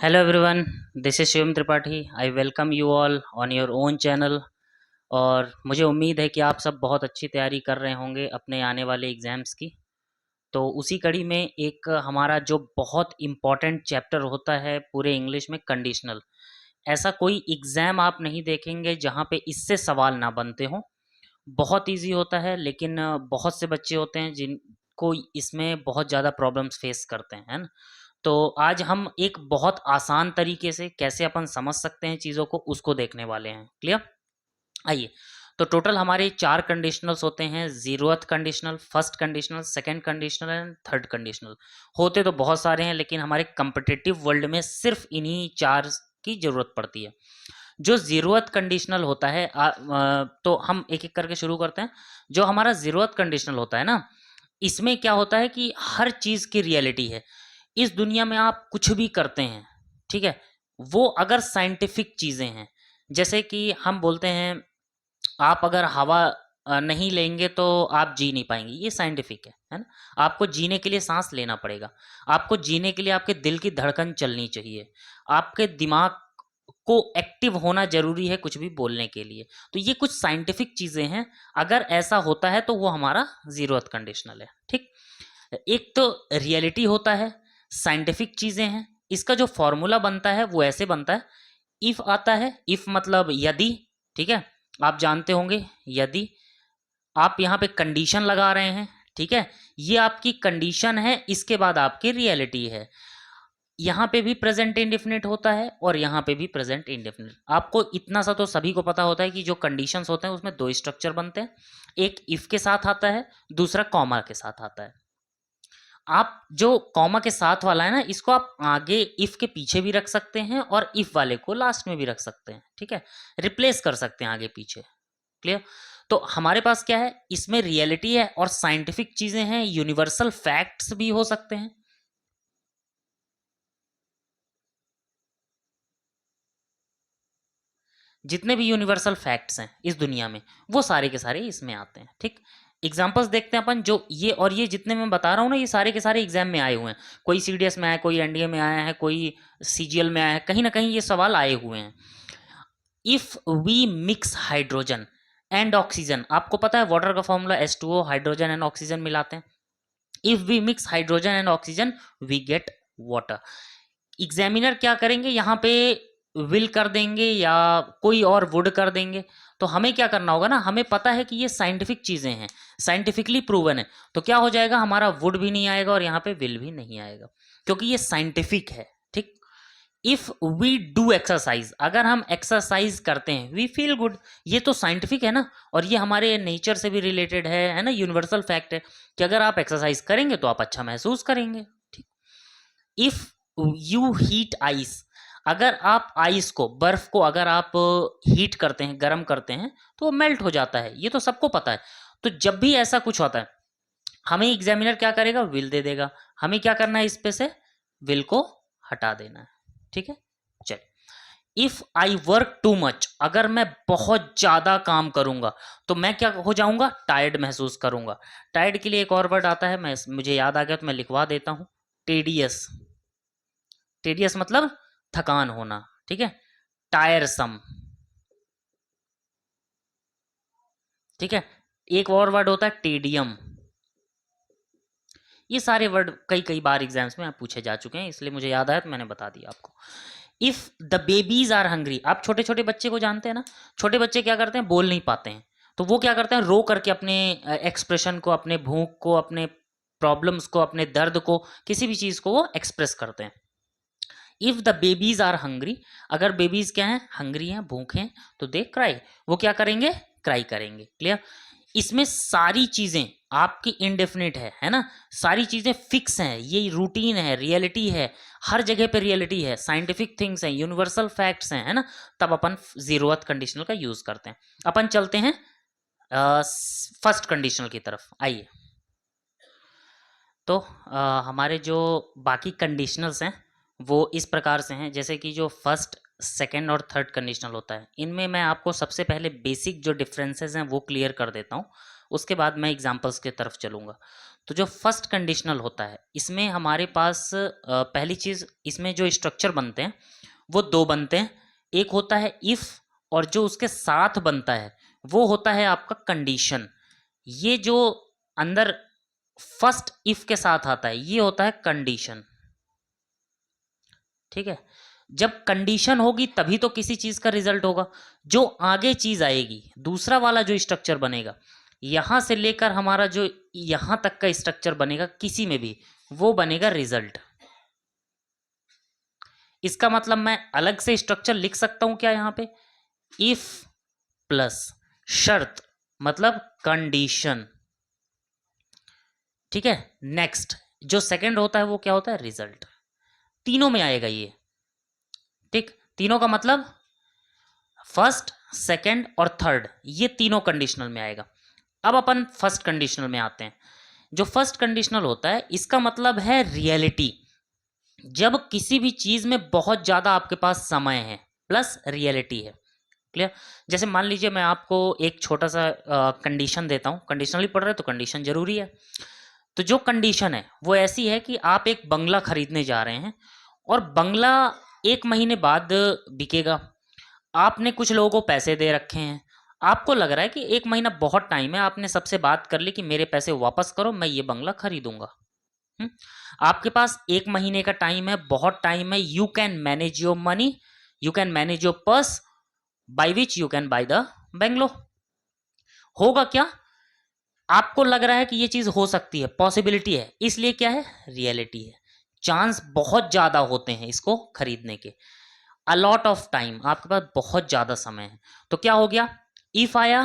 Hello everyone, this is Shivam Tripathi. I welcome you all on your own channel. और मुझे उम्मीद है कि आप सब बहुत अच्छी तैयारी कर रहे होंगे अपने आने वाले एग्ज़ाम्स की। तो उसी कड़ी में एक हमारा जो बहुत इम्पॉर्टेंट चैप्टर होता है पूरे इंग्लिश में, कंडीशनल। ऐसा कोई एग्ज़ाम आप नहीं देखेंगे जहाँ पे इससे सवाल ना बनते हों। बहुत ईजी होता है, लेकिन बहुत से बच्चे होते हैं जिनको इसमें बहुत ज़्यादा प्रॉब्लम्स फेस करते हैं, है ना? तो आज हम एक बहुत आसान तरीके से कैसे अपन समझ सकते हैं चीज़ों को, उसको देखने वाले हैं। क्लियर? आइए। तो टोटल हमारे 4 कंडीशनल्स होते हैं: zeroth conditional, first conditional, second conditional and third conditional. होते तो बहुत सारे हैं, लेकिन हमारे कॉम्पिटिटिव वर्ल्ड में सिर्फ इन्हीं 4 की ज़रूरत पड़ती है। जो ज़ीरोथ कंडीशनल होता है, तो हम एक-एक करके शुरू करते हैं। जो हमारा ज़ीरोथ कंडीशनल होता है ना, इसमें क्या होता है कि हर चीज़ की रियलिटी है। इस दुनिया में आप कुछ भी करते हैं, ठीक है? वो अगर साइंटिफिक चीज़ें हैं, जैसे कि हम बोलते हैं, आप अगर हवा नहीं लेंगे तो आप जी नहीं पाएँगे, ये साइंटिफिक है ना? आपको जीने के लिए साँस लेना पड़ेगा, आपको जीने के लिए आपके दिल की धड़कन चलनी चाहिए, आपके दिमाग को एक्टिव होना ज़रूरी है कुछ भी बोलने के लिए। तो ये कुछ साइंटिफिक चीज़ें हैं, अगर ऐसा होता है तो वो हमारा ज़ीरोथ कंडीशनल है, ठीक? एक तो रियलिटी होता है, साइंटिफिक चीज़ें हैं। इसका जो फ़ॉर्मूला बनता है वो ऐसे बनता है, इफ़ आता है, इफ़ मतलब यदि, ठीक है? आप जानते होंगे यदि, आप यहाँ पे कंडीशन लगा रहे हैं, ठीक है? ये आपकी कंडीशन है, इसके बाद आपकी रियलिटी है। यहाँ पे भी प्रेजेंट इंडेफिनिट होता है और यहाँ पे भी प्रेजेंट इंडेफिनिट। आपको इतना सा तो सभी को पता होता है कि जो कंडीशंस होते हैं उसमें 2 स्ट्रक्चर बनते हैं। एक इफ़ के साथ आता है, दूसरा कॉमा के साथ आता है। आप जो कॉमा के साथ वाला है ना, इसको आप आगे इफ के पीछे भी रख सकते हैं और इफ वाले को लास्ट में भी रख सकते हैं, ठीक है? रिप्लेस कर सकते हैं आगे पीछे। क्लियर? तो हमारे पास क्या है, इसमें रियलिटी है और साइंटिफिक चीजें हैं, यूनिवर्सल फैक्ट्स भी हो सकते हैं। जितने भी यूनिवर्सल फैक्ट्स हैं इस दुनिया में, वो सारे के सारे इसमें आते हैं, ठीक? एग्जाम्पल्स देखते हैं अपन। जो ये और ये जितने मैं बता रहा हूँ ना, ये सारे के सारे एग्जाम में आए हुए हैं। कोई सीडीएस में आया है, कोई एनडीए में आया है, कोई सीजीएल में आया है, कहीं ना कहीं ये सवाल आए हुए हैं। If we mix hydrogen and oxygen, आपको पता है वाटर का formula H2O, hydrogen and oxygen मिलाते हैं। If we mix hydrogen and oxygen we get water. Examiner क्या करेंगे यहाँ पे, विल कर देंगे या कोई और वुड कर देंगे। तो हमें क्या करना होगा ना, हमें पता है कि ये साइंटिफिक चीजें हैं, साइंटिफिकली प्रूवन है। तो क्या हो जाएगा, हमारा वुड भी नहीं आएगा और यहाँ पे विल भी नहीं आएगा, क्योंकि ये साइंटिफिक है, ठीक? इफ वी डू एक्सरसाइज, अगर हम एक्सरसाइज करते हैं, वी फील गुड। ये तो साइंटिफिक है ना, और ये हमारे नेचर से भी रिलेटेड है ना, यूनिवर्सल फैक्ट है कि अगर आप एक्सरसाइज करेंगे तो आप अच्छा महसूस करेंगे, ठीक? इफ यू हीट आइस, अगर आप आइस को, बर्फ को अगर आप हीट करते हैं, गर्म करते हैं, तो वो मेल्ट हो जाता है, ये तो सबको पता है। तो जब भी ऐसा कुछ होता है, हमें एग्जामिनर क्या करेगा, विल दे देगा। हमें क्या करना है, इस पे से विल को हटा देना है, ठीक है? चल, if I work too much, अगर मैं बहुत ज्यादा काम करूंगा तो मैं क्या हो जाऊंगा, टायर्ड महसूस करूंगा। टायर्ड के लिए एक और वर्ड आता है, मैं मुझे याद आ गया तो मैं लिखवा देता हूं, टेडियस। टेडियस मतलब थकान होना, ठीक है? टायरसम, ठीक है? एक और वर्ड होता है टेडियम। ये सारे वर्ड कई कई बार एग्जाम्स में पूछे जा चुके हैं, इसलिए मुझे याद आया तो मैंने बता दिया आपको। If the babies are hungry, आप छोटे छोटे बच्चे को जानते हैं ना, छोटे बच्चे क्या करते हैं, बोल नहीं पाते हैं, तो वो क्या करते हैं, रो करके अपने एक्सप्रेशन को, अपने भूख को, अपने प्रॉब्लम्स को, अपने दर्द को, किसी भी चीज को वो एक्सप्रेस करते हैं। If the babies are hungry, अगर बेबीज क्या है, हंग्री हैं, भूखे हैं, तो दे क्राई, वो क्या करेंगे, क्राई करेंगे। क्लियर? इसमें सारी चीजें आपकी इंडेफिनिट है ना? सारी चीजें फिक्स हैं, ये रूटीन है, रियलिटी है, हर जगह पे रियलिटी है, साइंटिफिक थिंग्स हैं, यूनिवर्सल फैक्ट्स हैं, है ना? तब अपन जीरोथ कंडीशनल का यूज करते हैं। अपन चलते हैं फर्स्ट कंडीशनल की तरफ, आइए। तो हमारे जो बाकी कंडीशनल्स हैं वो इस प्रकार से हैं, जैसे कि जो फर्स्ट, सेकंड और थर्ड कंडीशनल होता है, इनमें मैं आपको सबसे पहले बेसिक जो डिफरेंसेस हैं वो क्लियर कर देता हूँ। उसके बाद मैं एग्जांपल्स की तरफ चलूँगा। तो जो फर्स्ट कंडीशनल होता है, इसमें हमारे पास पहली चीज़, इसमें जो स्ट्रक्चर बनते हैं वो दो बनते हैं। एक होता है इफ़, और जो उसके साथ बनता है वो होता है आपका कंडीशन। ये जो अंदर फर्स्ट इफ के साथ आता है ये होता है कंडीशन। ठीक है, जब कंडीशन होगी तभी तो किसी चीज का रिजल्ट होगा। जो आगे चीज आएगी, दूसरा वाला जो स्ट्रक्चर बनेगा, यहां से लेकर हमारा जो यहां तक का स्ट्रक्चर बनेगा किसी में भी, वो बनेगा रिजल्ट। इसका मतलब मैं अलग से स्ट्रक्चर लिख सकता हूं क्या यहां पे, इफ प्लस शर्त मतलब कंडीशन। ठीक है, नेक्स्ट जो सेकंड होता है वो क्या होता है, रिजल्ट। तीनों में आएगा ये। ठीक, तीनों का मतलब फर्स्ट, सेकंड और थर्ड, ये तीनों कंडीशनल में आएगा। अब अपन फर्स्ट कंडीशनल में आते हैं। जो फर्स्ट कंडीशनल होता है इसका मतलब है रियलिटी। जब किसी भी चीज में बहुत ज्यादा आपके पास समय है प्लस रियलिटी है। क्लियर। जैसे मान लीजिए मैं आपको एक छोटा सा कंडीशन देता हूं, कंडीशनली पढ़ रहे तो कंडीशन जरूरी है। तो जो कंडीशन है वो ऐसी है कि आप एक बंगला खरीदने जा रहे हैं और बंगला 1 महीने बाद बिकेगा। आपने कुछ लोगों को पैसे दे रखे हैं, आपको लग रहा है कि 1 महीना बहुत टाइम है, आपने सबसे बात कर ली कि मेरे पैसे वापस करो, मैं ये बंगला खरीदूंगा। हम्म? आपके पास 1 महीने का टाइम है, बहुत टाइम है। You can manage your money, you can manage your purse, by which you can by the bungalow. होगा क्या, आपको लग रहा है कि ये चीज हो सकती है, पॉसिबिलिटी है, इसलिए क्या है, रियलिटी है। चांस बहुत ज्यादा होते हैं इसको खरीदने के, अलॉट ऑफ टाइम, आपके पास बहुत ज्यादा समय है। तो क्या हो गया, इफ आया,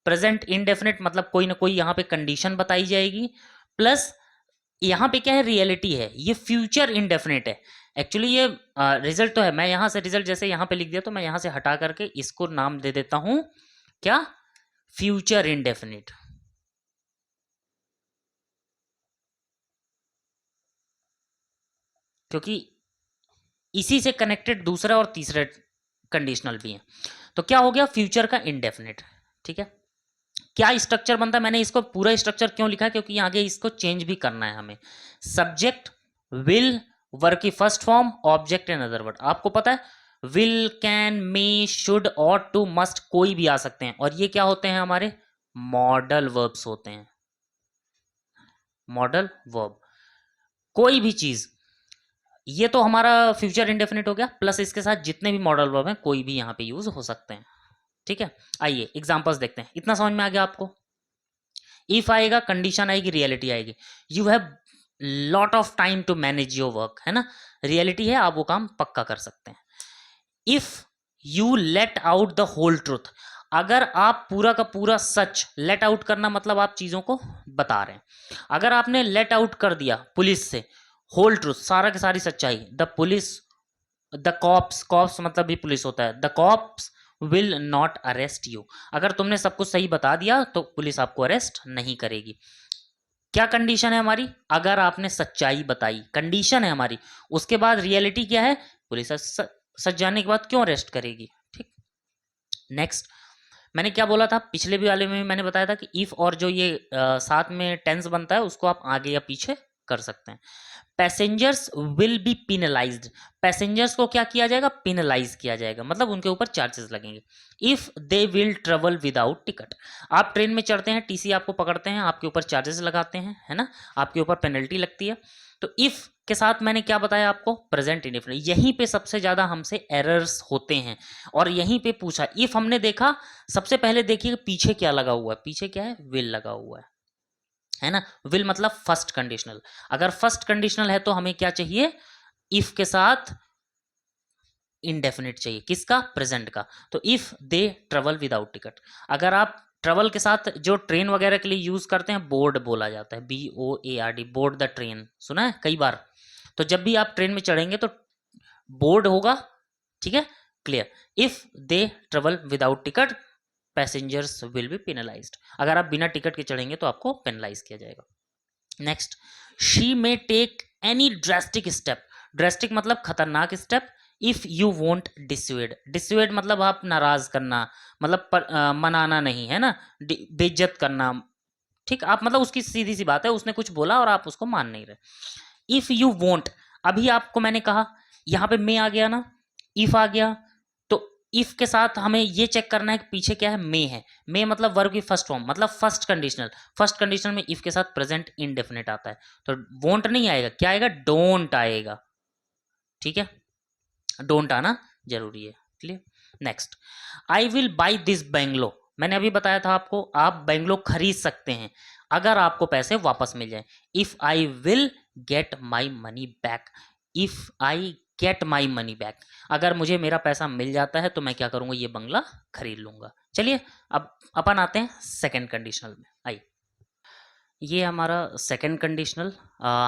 प्रेजेंट इंडेफिनिट मतलब कोई ना कोई यहां पे कंडीशन बताई जाएगी, प्लस यहां पे क्या है, रियलिटी है, ये फ्यूचर इंडेफिनिट है। एक्चुअली ये रिजल्ट तो है, मैं यहां से रिजल्ट जैसे यहां पे लिख दिया तो मैं यहां से हटा करके इसको नाम दे देता हूं क्या, फ्यूचर इंडेफिनिट। क्योंकि इसी से कनेक्टेड दूसरा और तीसरा कंडीशनल भी है। तो क्या हो गया, फ्यूचर का इंडेफिनिट। ठीक है, क्या स्ट्रक्चर बनता है, मैंने इसको पूरा स्ट्रक्चर क्यों लिखा है, क्योंकि आगे इसको चेंज भी करना है हमें। सब्जेक्ट, विल, वर्ब की first form, object and other word. आपको पता है will, can, may, should, ought to, must कोई भी आ सकते हैं, और ये क्या होते हैं, हमारे मॉडल वर्ब्स होते हैं। मॉडल वर्ब, कोई भी चीज, ये तो हमारा फ्यूचर इंडेफिनिट हो गया, प्लस इसके साथ जितने भी मॉडल वर्ब हैं कोई भी यहाँ पे यूज हो सकते हैं। ठीक है, आइए एग्जांपल्स देखते हैं। इतना समझ में आ गया आपको। इफ आएगा, कंडीशन आएगी, रियलिटी आएगी। You have lot of time to manage your work, है ना, रियलिटी है, आप वो काम पक्का कर सकते हैं। If you let out the whole truth, अगर आप पूरा का पूरा सच, लेट आउट करना मतलब आप चीजों को बता रहे हैं, अगर आपने लेट आउट कर दिया पुलिस से होल ट्रूथ, सारा की सारी सच्चाई, the police, the cops, cops मतलब भी पुलिस होता है, the cops will not arrest you, अगर तुमने सब कुछ सही बता दिया तो पुलिस आपको अरेस्ट नहीं करेगी। क्या कंडीशन है हमारी, अगर आपने सच्चाई बताई, कंडीशन है हमारी। उसके बाद रियलिटी क्या है, पुलिस सच जानने के बाद क्यों अरेस्ट करेगी। ठीक, नेक्स्ट मैंने क्या बोला था, पिछले भी वाले में भी मैंने बताया था कि इफ और जो ये साथ में टेंस बनता है उसको आप आगे या पीछे कर सकते हैं। पैसेंजर्स विल बी पिनलाइज्ड, पैसेंजर्स को क्या किया जाएगा, पिनलाइज किया जाएगा, मतलब उनके ऊपर चार्जेस लगेंगे। If they will travel without ticket, आप ट्रेन में चढ़ते हैं, टीसी आपको पकड़ते हैं, आपके ऊपर चार्जेस लगाते हैं, है ना, आपके ऊपर पेनल्टी लगती है। तो इफ के साथ मैंने क्या बताया आपको, प्रेजेंट इंडेफिनिट। यहीं पे सबसे ज्यादा हमसे एरर्स होते हैं, और यहीं पे पूछा इफ हमने देखा, सबसे पहले देखिए पीछे क्या लगा हुआ है, पीछे क्या है, विल लगा हुआ है ना, विल मतलब फर्स्ट कंडीशनल। अगर फर्स्ट कंडीशनल है तो हमें क्या चाहिए, इफ के साथ इंडेफिनिट चाहिए, किसका, प्रेजेंट का। तो if they travel without ticket, अगर आप ट्रेवल के साथ जो ट्रेन वगैरह के लिए यूज करते हैं, बोर्ड बोला जाता है, BOARD, बोर्ड द ट्रेन, सुना है कई बार। तो जब भी आप ट्रेन में चढ़ेंगे तो बोर्ड होगा, ठीक है, clear. If they travel without ticket, passengers will be penalised, अगर आप बिना टिकट के चढ़ेंगे तो आपको पेनलाइज किया जाएगा। Next, she may take any drastic step, drastic मतलब खतरनाक step, if you won't dissuade, dissuade मतलब आप नाराज करना, मतलब मनाना नहीं, है ना, बेइज्जत करना, ठीक, आप मतलब उसकी सीधी सी बात है, उसने कुछ बोला और आप उसको मान नहीं रहे। इफ यू वोंट, अभी आपको मैंने कहा यहाँ पे मे आ गया ना, इफ आ गया, तो इफ के साथ हमें ये चेक करना है कि पीछे क्या है, मे है। मे मतलब वर्ब की फर्स्ट फॉर्म, मतलब फर्स्ट कंडीशनल। फर्स्ट कंडीशनल में इफ के साथ प्रेजेंट इंडेफिनिट आता है, तो वोंट नहीं आएगा, क्या आएगा, डोंट आएगा। ठीक है, डोंट आना जरूरी है। Clear. Next, I will buy this bungalow, मैंने अभी बताया था आपको, आप बैंगलो खरीद सकते हैं अगर आपको पैसे वापस मिल जाए। If I will get my money back, if I get my money back, अगर मुझे मेरा पैसा मिल जाता है तो मैं क्या करूंगा, ये बंगला खरीद लूंगा। चलिए अब अपन आते हैं सेकंड कंडीशनल में। आइए, ये हमारा सेकंड कंडीशनल।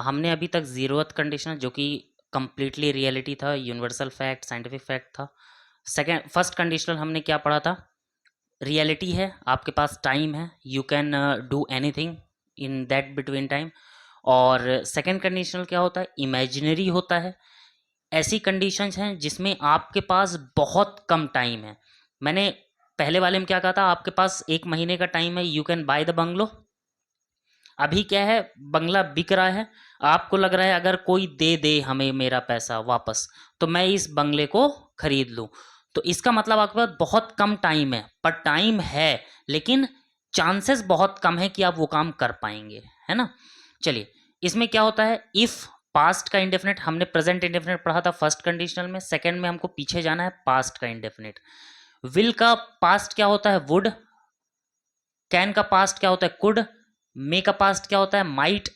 हमने अभी तक जीरोथ कंडीशनल जो कि कंप्लीटली रियलिटी था, यूनिवर्सल फैक्ट, साइंटिफिक फैक्ट था। फर्स्ट कंडीशनल हमने क्या पढ़ा था, रियलिटी है, आपके पास टाइम है, you can do anything in that between time. और सेकंड कंडीशनल क्या होता है, इमेजिनरी होता है। ऐसी कंडीशंस हैं जिसमें आपके पास बहुत कम टाइम है। मैंने पहले वाले में क्या कहा था, आपके पास 1 महीने का टाइम है, you can by the bungalow. अभी क्या है, बंगला बिक रहा है, आपको लग रहा है अगर कोई दे दे हमें मेरा पैसा वापस तो मैं इस बंगले को खरीद लूं। तो इसका मतलब आपके पास बहुत कम टाइम है, पर टाइम है लेकिन चांसेस बहुत कम है कि आप वो काम कर पाएंगे, है ना। चलिए, इसमें क्या होता है, इफ पास्ट का इंडेफिनिट, हमने प्रेजेंट इंडेफिनिट पढ़ा था फर्स्ट कंडीशनल में। सेकंड में हमको पीछे जाना है, पास्ट का इंडेफिनिट। विल का पास्ट क्या होता है, वुड। कैन का पास्ट क्या होता है, कुड। मे का पास्ट क्या होता है, माइट।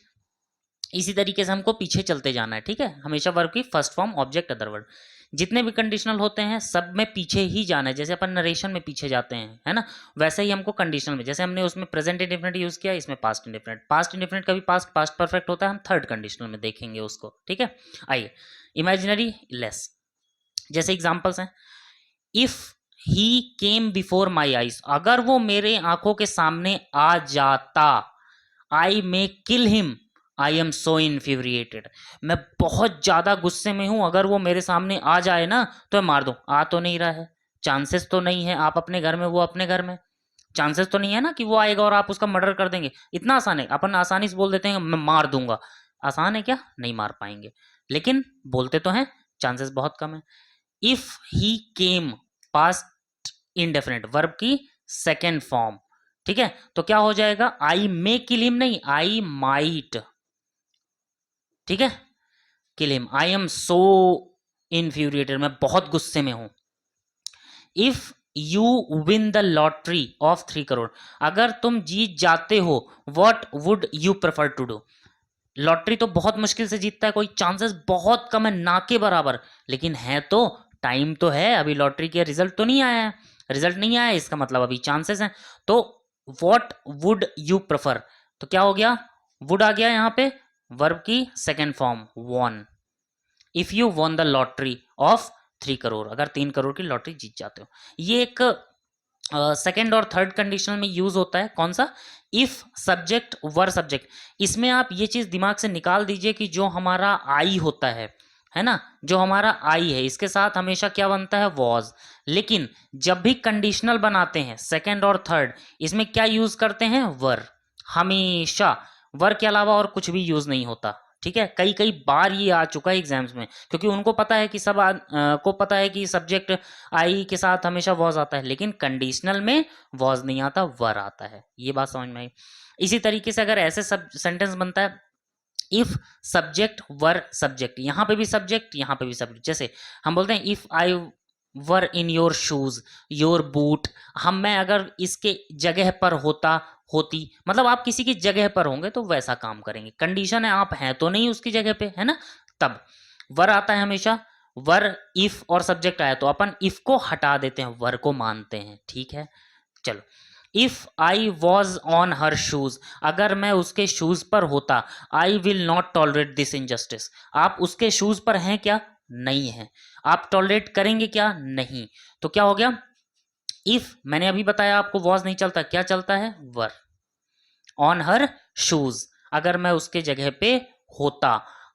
इसी तरीके से हमको पीछे चलते जाना है, ठीक है, हमेशा वर्ब की first form, object, other word. जितने भी कंडीशनल होते हैं सब में पीछे ही जाना है, जैसे अपन नरेशन में पीछे जाते हैं, है ना, वैसे ही हमको कंडीशनल में, जैसे हमने उसमें प्रेजेंट इंडेफिनिट यूज किया, इसमें पास्ट इंडेफिनिट। पास्ट इंडेफिनिट का भी पास्ट पास्ट परफेक्ट होता है, हम थर्ड कंडीशनल में देखेंगे उसको, ठीक है। आइए, इमेजिनरी लेस, जैसे एग्जांपल्स हैं, if he came before my eyes, अगर वो मेरे आंखों के सामने आ जाता, I may kill him, I am so infuriated, मैं बहुत ज्यादा गुस्से में हूं, अगर वो मेरे सामने आ जाए ना तो मैं मार दूं। आ तो नहीं रहा है, चांसेस तो नहीं है, आप अपने घर में, वो अपने घर में, चांसेस तो नहीं है ना कि वो आएगा और आप उसका मर्डर कर देंगे। इतना आसान है, अपन आसानी से बोल देते हैं मैं मार दूंगा, आसान है क्या, नहीं मार पाएंगे, लेकिन बोलते तो हैं, चांसेस बहुत कम है। If he came, past indefinite, verb की सेकेंड फॉर्म, ठीक है, तो क्या हो जाएगा, आई मे किल हिम नहीं, आई माइट, ठीक है, किल him, I am so infuriated, मैं बहुत गुस्से में हूं। If you win the lottery of 3 crore, अगर तुम जीत जाते हो, what would you prefer to do, lottery तो बहुत मुश्किल से जीतता है कोई, चांसेस बहुत कम है, ना के बराबर, लेकिन है तो, टाइम तो है, अभी लॉटरी के रिजल्ट तो नहीं आया है, रिजल्ट नहीं आया इसका मतलब अभी चांसेस हैं। तो व्हाट वुड यू प्रेफर, तो क्या हो गया, वुड आ गया यहाँ पे, वर्ब की second form, von. If you won the lottery of 3 crore, अगर 3 करोड़ की लॉटरी जीत जाते हो। ये एक सेकेंड और थर्ड कंडीशनल में यूज होता है, कौन सा, इफ सब्जेक्ट वर सब्जेक्ट। इसमें आप ये चीज दिमाग से निकाल दीजिए कि जो हमारा आई होता है ना, जो हमारा आई है, इसके साथ हमेशा क्या बनता है, वॉज। लेकिन जब भी कंडीशनल बनाते हैं सेकेंड और थर्ड, इसमें क्या यूज करते हैं, वर, हमेशा वर के अलावा और कुछ भी यूज नहीं होता, ठीक है। कई कई बार ये आ चुका है एग्जाम्स में, क्योंकि उनको पता है कि को पता है कि सब्जेक्ट आई के साथ हमेशा वॉज आता है, लेकिन कंडीशनल में वॉज नहीं आता, वर आता है। ये बात समझ में आई। इसी तरीके से अगर ऐसे सब सेंटेंस बनता है, इफ सब्जेक्ट वर सब्जेक्ट, यहां पे भी सब्जेक्ट, यहां पे भी सब्जेक्ट, जैसे हम बोलते हैं if I were in your shoes, your boot, मैं अगर इसके जगह पर होता, होती, मतलब आप किसी की जगह पर होंगे तो वैसा काम करेंगे। कंडीशन है आप हैं तो नहीं उसकी जगह पे, है ना, तब वर आता है हमेशा। वर इफ और सब्जेक्ट आया तो अपन इफ को हटा देते हैं, वर को मानते हैं, ठीक है। चलो, if I was on her shoes, अगर मैं उसके शूज पर होता, I will not tolerate this injustice, आप उसके शूज पर हैं क्या, नहीं है, आप टॉलरेट करेंगे क्या, नहीं। तो क्या हो गया, इफ मैंने अभी बताया आपको वॉज नहीं चलता, क्या चलता है, वर। ऑन हर शूज, अगर मैं उसके जगह पे होता,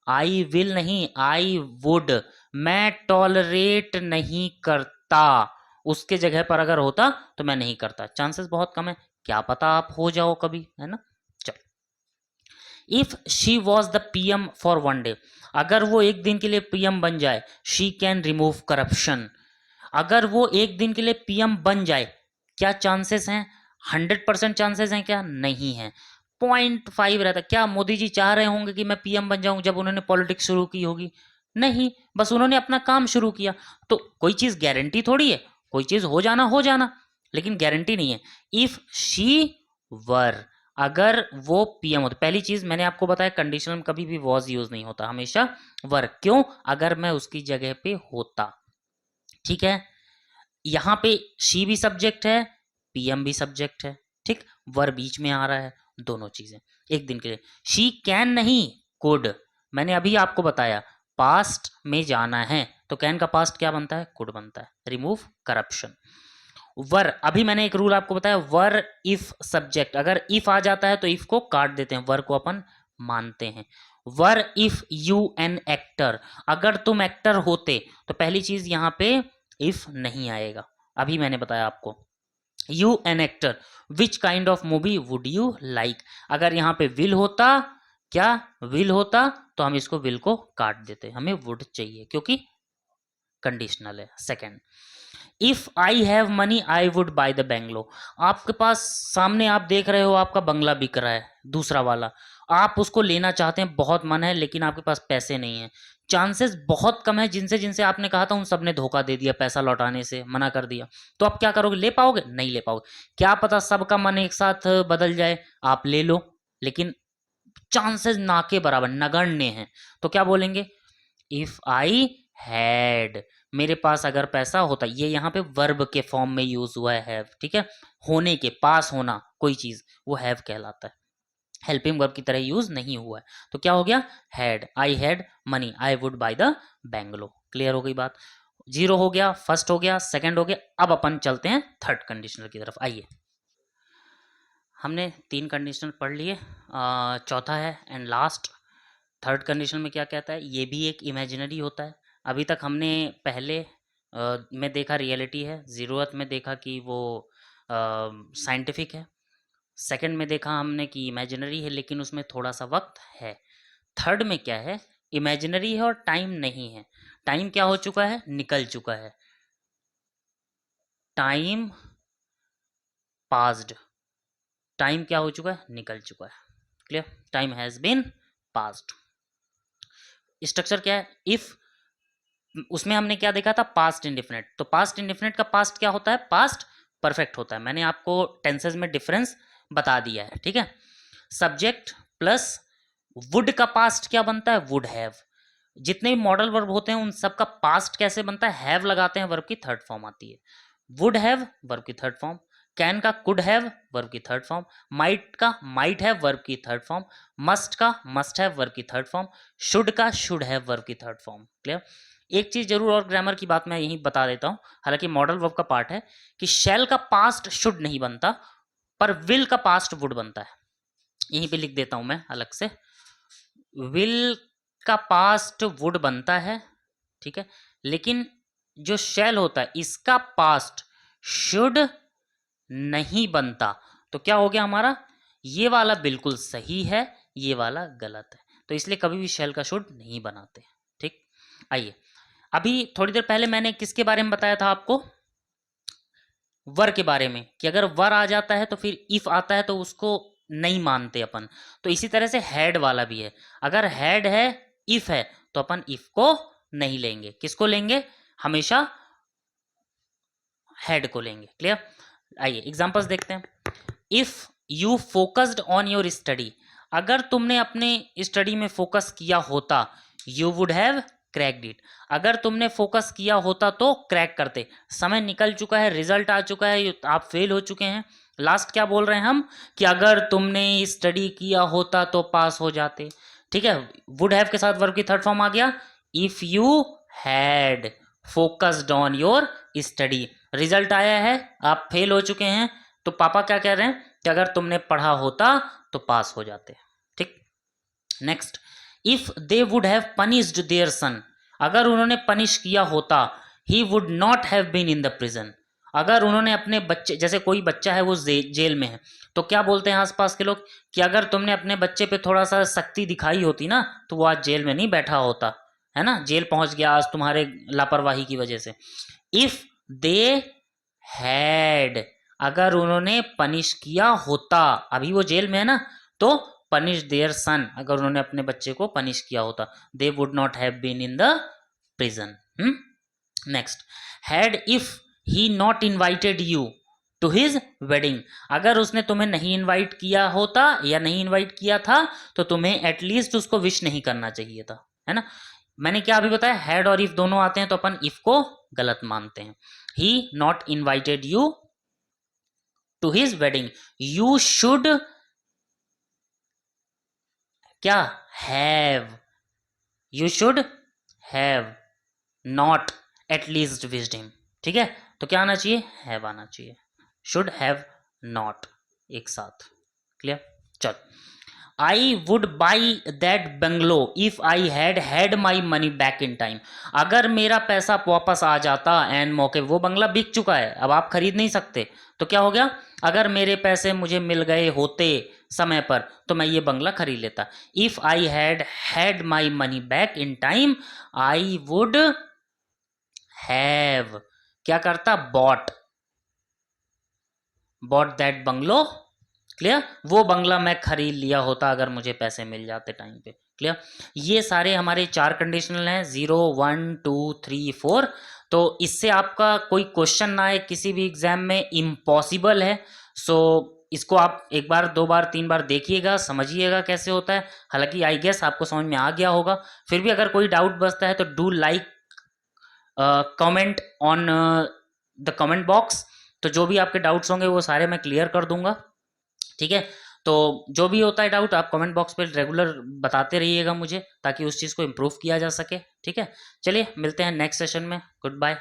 आई विल नहीं, आई वुड, मैं टॉलरेट नहीं करता, उसके जगह पर अगर होता तो मैं नहीं करता, चांसेस बहुत कम है, क्या पता आप हो जाओ कभी, है ना। If she was the PM for one day, अगर वो एक दिन के लिए पीएम बन जाए, शी कैन रिमूव करप्शन, अगर वो एक दिन के लिए पीएम बन जाए, क्या चांसेस हैं? 100% चांसेस हैं क्या? नहीं है, 0.5 रहता। क्या मोदी जी चाह रहे होंगे कि मैं पीएम बन जाऊं जब उन्होंने पॉलिटिक्स शुरू की होगी? नहीं, बस उन्होंने अपना काम शुरू किया। तो कोई चीज गारंटी थोड़ी है, कोई चीज हो जाना, लेकिन गारंटी नहीं है। इफ शी वर, अगर वो पीएम होता, पहली चीज मैंने आपको बताया कंडीशनल में कभी भी वॉज यूज नहीं होता, हमेशा वर। क्यों? अगर मैं उसकी जगह पे होता, ठीक है। यहां पे शी भी सब्जेक्ट है, पीएम भी सब्जेक्ट है, ठीक, वर बीच में आ रहा है, दोनों चीजें एक दिन के लिए। शी कैन नहीं, कुड, मैंने अभी आपको बताया पास्ट में जाना है तो कैन का पास्ट क्या बनता है? कुड बनता है। Remove corruption. वर, अभी मैंने एक रूल आपको बताया, वर इफ सब्जेक्ट, अगर इफ आ जाता है तो इफ को काट देते हैं, वर को अपन मानते हैं। वर इफ यू एन एक्टर, अगर तुम एक्टर होते, तो पहली चीज यहां पे इफ नहीं आएगा, अभी मैंने बताया आपको। You an actor, which kind of movie would you like, अगर यहां पे विल होता, क्या विल होता, तो हम इसको विल को काट देते, हमें वुड चाहिए क्योंकि कंडीशनल है। Second, if I have money I would buy the bungalow, आपके पास सामने आप देख रहे हो आपका बंगला बिक रहा है, दूसरा वाला, आप उसको लेना चाहते हैं, बहुत मन है, लेकिन आपके पास पैसे नहीं है। चांसेस बहुत कम है, जिनसे जिनसे आपने कहा था उन सब ने धोखा दे दिया, पैसा लौटाने से मना कर दिया, तो आप क्या करोगे? ले पाओगे? नहीं ले पाओगे। क्या पता सबका मन एक साथ बदल जाए, आप ले लो, लेकिन चांसेस ना के बराबर, नगण्य हैं। तो क्या बोलेंगे? इफ आई हैड, मेरे पास अगर पैसा होता, ये यहाँ पे वर्ब के फॉर्म में यूज हुआ है हैव, ठीक है, होने के, पास होना कोई चीज, वो हैव कहलाता है, हेल्पिंग वर्ब की तरह यूज नहीं हुआ है। तो क्या हो गया? Had, I had money I would buy the bungalow. Clear हो गई बात? जीरो हो गया, फर्स्ट हो गया, सेकंड हो गया। अब अपन चलते हैं थर्ड कंडीशनल की तरफ। आइए, हमने 3 कंडीशनल पढ़ लिए, चौथा है एंड लास्ट थर्ड कंडीशन में क्या कहता है? ये भी एक इमेजिनरी होता है। अभी तक हमने पहले में देखा रियलिटी है, ज़रूरत में देखा कि वो साइंटिफिक है, सेकंड में देखा हमने कि इमेजिनरी है लेकिन उसमें थोड़ा सा वक्त है। थर्ड में क्या है? इमेजिनरी है और टाइम नहीं है। टाइम क्या हो चुका है? निकल चुका है, टाइम पास्ड, टाइम क्या हो चुका है? निकल चुका है। Clear? Time has been passed. Structure क्या है? इफ, उसमें हमने क्या देखा था? Past indefinite. तो पास्ट इंडिफिनिट का पास्ट क्या होता है? पास्ट परफेक्ट होता है। मैंने आपको टेंसेज में डिफरेंस बता दिया है, ठीक है। सब्जेक्ट प्लस वुड का पास्ट क्या बनता है? Would have. जितने भी मॉडल वर्ब होते हैं उन सब का पास्ट कैसे बनता है? हैव लगाते हैं, वर्ब की थर्ड फॉर्म आती है। वुड हैव वर्ब की थर्ड फॉर्म, कैन का कुड हैव वर्ब की थर्ड फॉर्म, माइट का माइट हैव वर्ब की थर्ड फॉर्म, मस्ट का मस्ट हैव वर्ब की थर्ड फॉर्म, शुड का शुड हैव वर्ब की थर्ड फॉर्म। क्लियर? एक चीज जरूर और ग्रामर की बात मैं यहीं बता देता हूं, हालांकि मॉडल वर्ब का पार्ट है, कि शैल का पास्ट शुड नहीं बनता, पर विल का पास्ट वुड बनता है। यहीं पे लिख देता हूं मैं अलग से, विल का पास्ट वुड बनता है, ठीक है, लेकिन जो शैल होता है इसका पास्ट शुड नहीं बनता। तो क्या हो गया हमारा? ये वाला बिल्कुल सही है, ये वाला गलत है, तो इसलिए कभी भी शैल का शुड नहीं बनाते। ठीक, आइए, अभी थोड़ी देर पहले मैंने किसके बारे में बताया था आपको? वर के बारे में, कि अगर वर आ जाता है तो फिर इफ आता है तो उसको नहीं मानते अपन। तो इसी तरह से हैड वाला भी है, अगर हैड है, इफ है, तो अपन इफ को नहीं लेंगे, किसको लेंगे? हमेशा हेड को लेंगे। क्लियर? आइए एग्जांपल्स देखते हैं। If you focused on your study, अगर तुमने अपने स्टडी में फोकस किया होता, you would have cracked it, अगर तुमने फोकस किया होता तो क्रैक करते। समय निकल चुका है, रिजल्ट आ चुका है, आप फेल हो चुके हैं। लास्ट क्या बोल रहे हैं हम? कि अगर तुमने स्टडी किया होता तो पास हो जाते। ठीक है, वुड हैव के साथ वर्ब की थर्ड फॉर्म आ गया, if you had focused on your study. Result आया है, आप फेल हो चुके हैं, तो पापा क्या कह रहे हैं कि अगर तुमने पढ़ा होता तो पास हो जाते। ठीक, next, if they would have punished their son, अगर उन्होंने पनिश किया होता, he would not have been in the prison, अगर उन्होंने अपने बच्चे, जैसे कोई बच्चा है वो जेल में है, तो क्या बोलते हैं आसपास के लोग कि अगर तुमने अपने बच्चे पे थोड़ा सा सख्ती दिखाई होती ना तो वो आज जेल में नहीं बैठा होता, है ना, जेल पहुंच गया आज तुम्हारे लापरवाही की वजह से। इफ दे हैड, अगर उन्होंने पनिश किया होता, अभी वो जेल में है ना, तो पनिश देयर सन, अगर उन्होंने अपने बच्चे को पनिश किया होता, they would not have been in the prison. Next, had if he not invited you to his wedding, अगर उसने तुम्हें नहीं इनवाइट किया होता या नहीं इनवाइट किया था तो तुम्हें एटलीस्ट उसको विश नहीं करना चाहिए था, है ना। मैंने क्या अभी बताया, हैड और इफ दोनों आते हैं तो अपन इफ को गलत मानते हैं। He not invited you to his wedding, you should क्या, have, you should have not at least wished him. ठीक है, तो क्या आना चाहिए, हैव आना चाहिए, शुड हैव नॉट, एक साथ, क्लियर। चल, I would buy that bungalow if I had my money back in time, अगर मेरा पैसा वापस आ जाता एंड मौके, वो बंगला बिक चुका है, अब आप खरीद नहीं सकते, तो क्या हो गया, अगर मेरे पैसे मुझे मिल गए होते समय पर तो मैं ये बंगला खरीद लेता। If I had my money back in time I would have, क्या करता, बॉट दैट बंगलो, क्लियर, वो बंगला मैं खरीद लिया होता अगर मुझे पैसे मिल जाते टाइम पे, क्लियर। ये सारे हमारे 4 कंडीशनल हैं, 0 1 2 3 4। तो इससे आपका कोई क्वेश्चन ना आए किसी भी एग्जाम में इम्पॉसिबल है। सो इसको आप एक बार 2 बार 3 बार देखिएगा, समझिएगा कैसे होता है। हालांकि आई गेस आपको समझ में आ गया होगा, फिर भी अगर कोई डाउट बचता है तो do like comment on the comment box, तो जो भी आपके डाउट्स होंगे वो सारे मैं क्लियर कर दूंगा। ठीक है, तो जो भी होता है डाउट आप कमेंट बॉक्स पे रेगुलर बताते रहिएगा मुझे, ताकि उस चीज़ को इम्प्रूव किया जा सके। ठीक है, चलिए मिलते हैं नेक्स्ट सेशन में, गुड बाय।